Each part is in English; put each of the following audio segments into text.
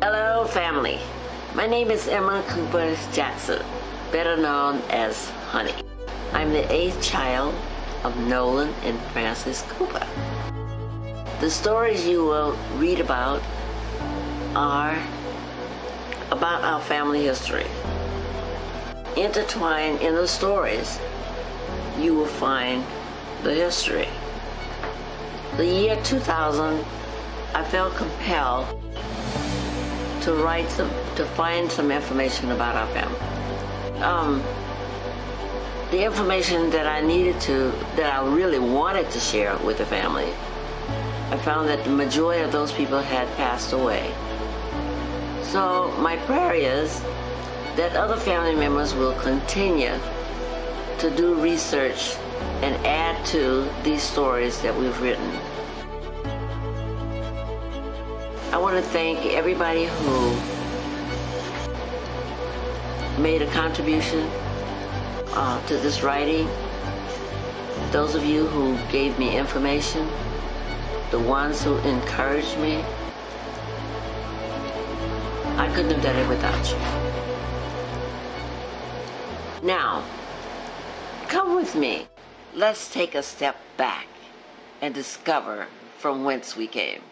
Hello, family. My name is Emma Cooper Jackson, better known as Honey. I'm the 8th child of Nolan and Frances Cooper. The stories you will read about are about our family history. Intertwined in the stories, you will find the history. The year 2000, I felt compelled to find some information about our family. The information that I really wanted to share with the family, I found that the majority of those people had passed away. So my prayer is that other family members will continue to do research and add to these stories that we've written. I want to thank everybody who made a contribution to this writing. Those of you who gave me information, the ones who encouraged me. I couldn't have done it without you. Now, come with me. Let's take a step back and discover from whence we came.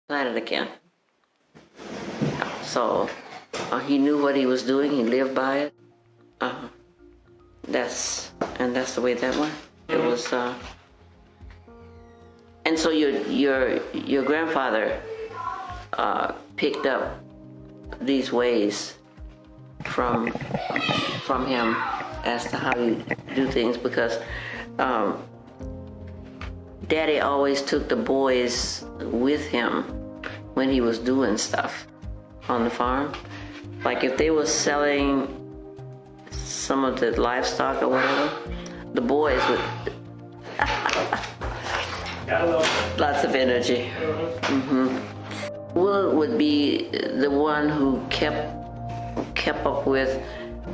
Planet again. So he knew what he was doing. He lived by it. That's the way that went. It was. And so your grandfather picked up these ways from him as to how you do things, because Daddy always took the boys with him when he was doing stuff on the farm. Like if they were selling some of the livestock or whatever, the boys would lots of energy. Will would be the one who kept up with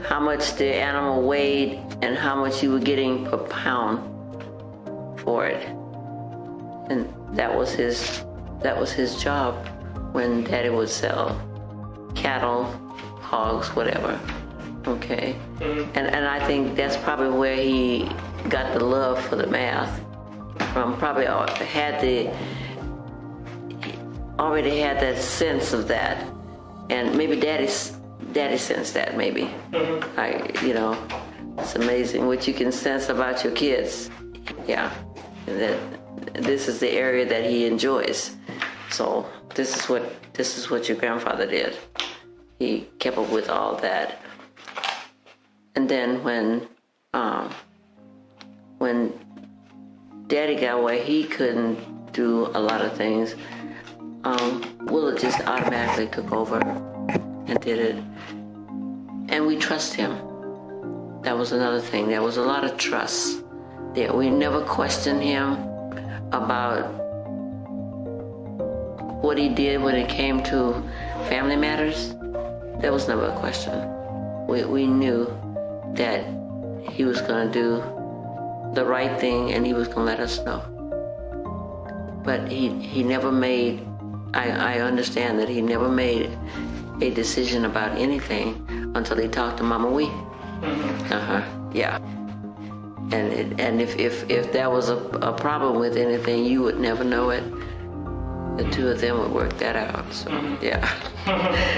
how much the animal weighed and how much you were getting per pound for it. And that was his job when Daddy would sell cattle, hogs, whatever. Okay. And I think that's probably where he got the love for the math from. Probably already had that sense of that. And maybe Daddy sensed that, maybe. It's amazing what you can sense about your kids. Yeah. That this is the area that he enjoys. So this is what your grandfather did. He kept up with all that. And then when Daddy got where he couldn't do a lot of things, Willa just automatically took over and did it. And we trust him. That was another thing. There was a lot of trust there. We never questioned him about what he did when it came to family matters. There was never a question. We knew that he was going to do the right thing and he was going to let us know. but he never made, I understand that he never made a decision about anything until he talked to Mama Wee. Yeah. And if there was a problem with anything, you would never know it. The two of them would work that out. So yeah.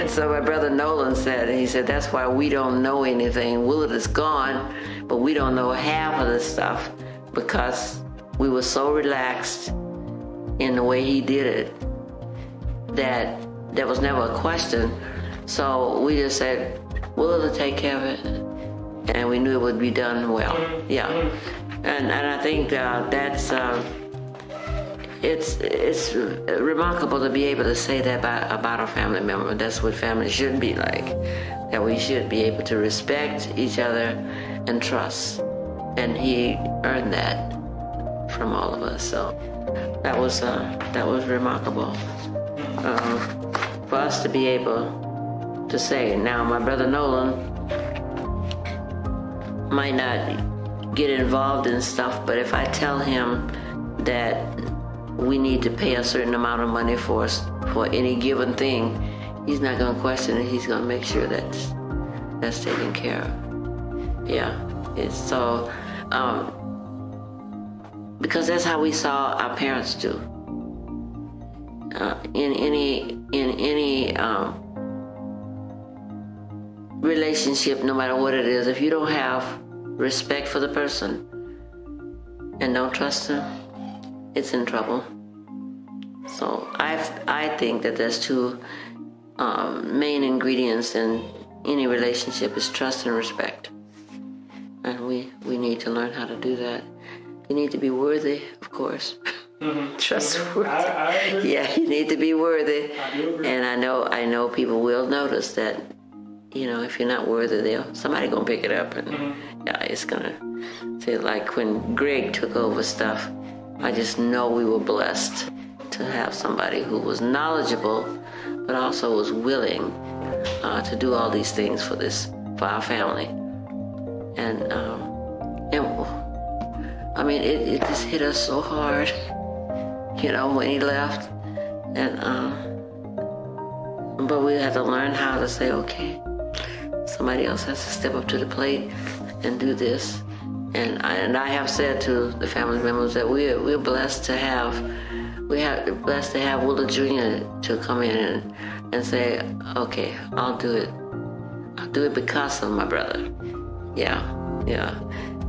So my brother Nolan said, he said, that's why we don't know anything. Willard is gone, but we don't know half of the stuff because we were so relaxed in the way he did it that there was never a question. So we just said, Willard will take care of it. And we knew it would be done well. Yeah. And I think that's, it's remarkable to be able to say that about a family member. That's what family should be like. That we should be able to respect each other and trust. And he earned that from all of us. So that was remarkable for us to be able to say. Now, my brother Nolan might not get involved in stuff, but if I tell him that we need to pay a certain amount of money for any given thing, he's not going to question it. He's going to make sure that's taken care of. Yeah, it's so because that's how we saw our parents do. In any relationship, no matter what it is, if you don't have respect for the person and don't trust them, it's in trouble. So I think that there's two main ingredients in any relationship is trust and respect. And we need to learn how to do that. You need to be worthy, of course. Trustworthy. I agree. Yeah, you need to be worthy. I do agree. And I know people will notice that, if you're not worthy, somebody gonna pick it up, and yeah, it's gonna say, like when Greg took over stuff, I just know we were blessed to have somebody who was knowledgeable, but also was willing to do all these things for our family. And I mean, it just hit us so hard, when he left, and but we had to learn how to say, okay, somebody else has to step up to the plate and do this. And I have said to the family members that we're blessed to have Willard Jr. to come in and say, okay, I'll do it. I'll do it because of my brother. Yeah.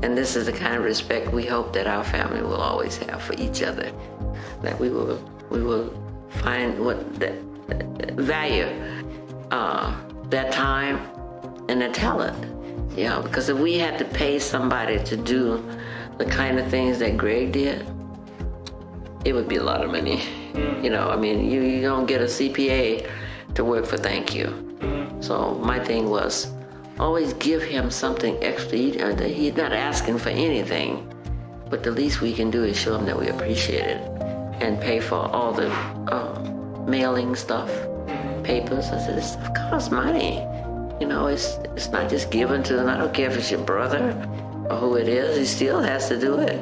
And this is the kind of respect we hope that our family will always have for each other. That we will find what that value that time and that talent. Yeah, because if we had to pay somebody to do the kind of things that Greg did, it would be a lot of money. I mean, you don't get a CPA to work for thank you. So my thing was, always give him something extra. He's not asking for anything, but the least we can do is show him that we appreciate it and pay for all the mailing stuff, papers. I said, this stuff costs money. It's not just given to them. I don't care if it's your brother or who it is. He still has to do it.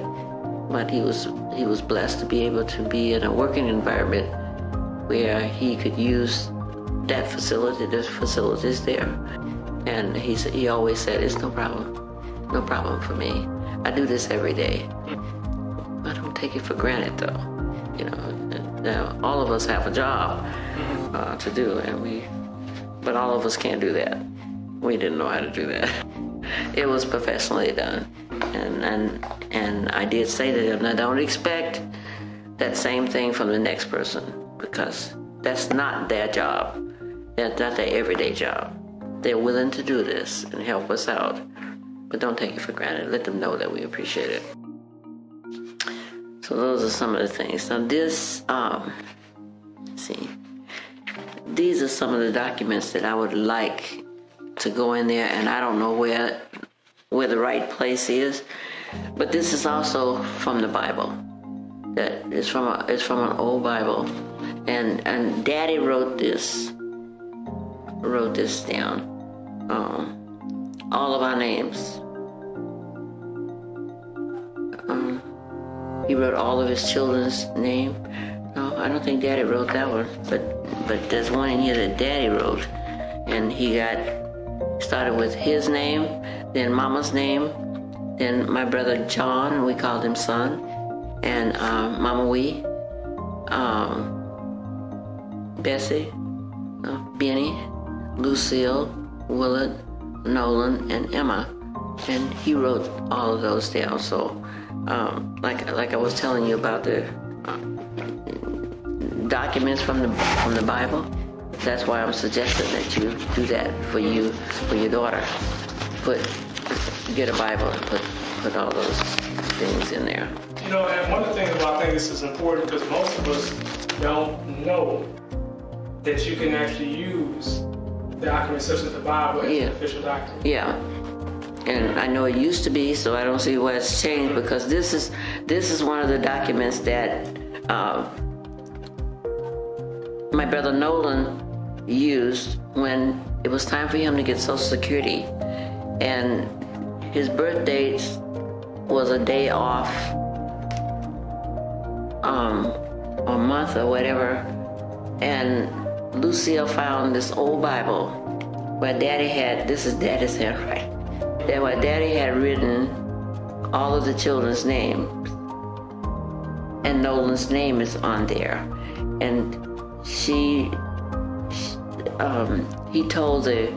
But he was blessed to be able to be in a working environment where he could use that facility, the facilities there. And he always said, it's no problem for me. I do this every day. I don't take it for granted, though. Now all of us have a job to do, but all of us can't do that. We didn't know how to do that. It was professionally done, and I did say to them, I don't expect that same thing from the next person, because that's not their job. That's not their everyday job. They're willing to do this and help us out, but don't take it for granted. Let them know that we appreciate it. So those are some of the things. Now this, these are some of the documents that I would like to go in there, and I don't know where the right place is, but this is also from the Bible. That it's from an old Bible, and Daddy wrote this down. All of our names. he wrote all of his children's name. No, I don't think Daddy wrote that one, but there's one in here that Daddy wrote, and he started with his name, then Mama's name, then my brother John, we called him Son, and Mama Wee, Bessie, Benny, Lucille, Willard, Nolan, and Emma, and he wrote all of those down. So, like I was telling you about the documents from the Bible, that's why I'm suggesting that you do that for your daughter. Get a Bible and put all those things in there. And one of the things why I think this is important, because most of us don't know that you can actually use documents such as the Bible as an official document. Yeah. And I know it used to be, so I don't see why it's changed, because this is one of the documents that my brother Nolan used when it was time for him to get Social Security, and his birth date was a day off, a month or whatever, and Lucille found this old Bible where Daddy had, this is Daddy's handwriting, where Daddy had written all of the children's names, and Nolan's name is on there. And he told the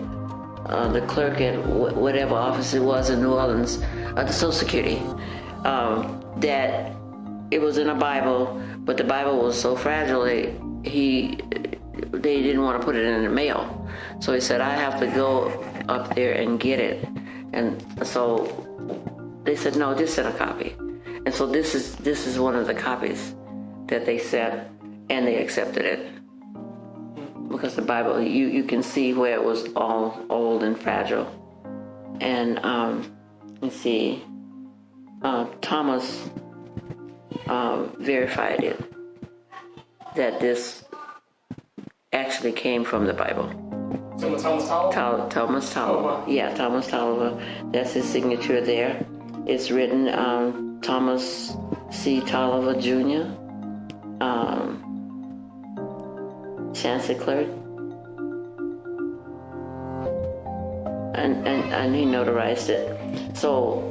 clerk at whatever office it was in New Orleans, the Social Security, that it was in a Bible, but the Bible was so fragile they didn't want to put it in the mail. So he said, I have to go up there and get it. And so they said, no, just send a copy. And so this is one of the copies that they sent, and they accepted it. Because the Bible, you can see where it was all old and fragile. And let's see, Thomas verified it, that this actually came from the Bible. Thomas Tolliver? Thomas Tolliver. Oh, wow. Yeah, Thomas Tolliver. That's his signature there. It's written Thomas C. Tolliver Jr., Chancery Clerk, and he notarized it. So,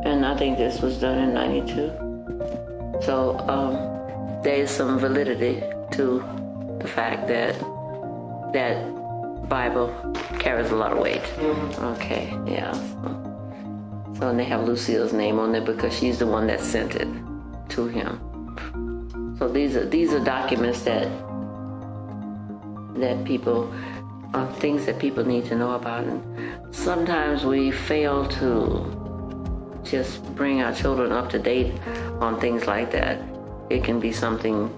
and I think this was done in '92. So there is some validity to the fact that that Bible carries a lot of weight. Mm-hmm. Okay, yeah. So and they have Lucille's name on it because she's the one that sent it to him. So these are documents that people, things that people need to know about. And sometimes we fail to just bring our children up to date on things like that. It can be something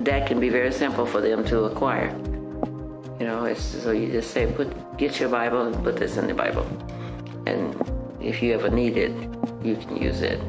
that can be very simple for them to acquire. So you just say, get your Bible and put this in the Bible. And if you ever need it, you can use it.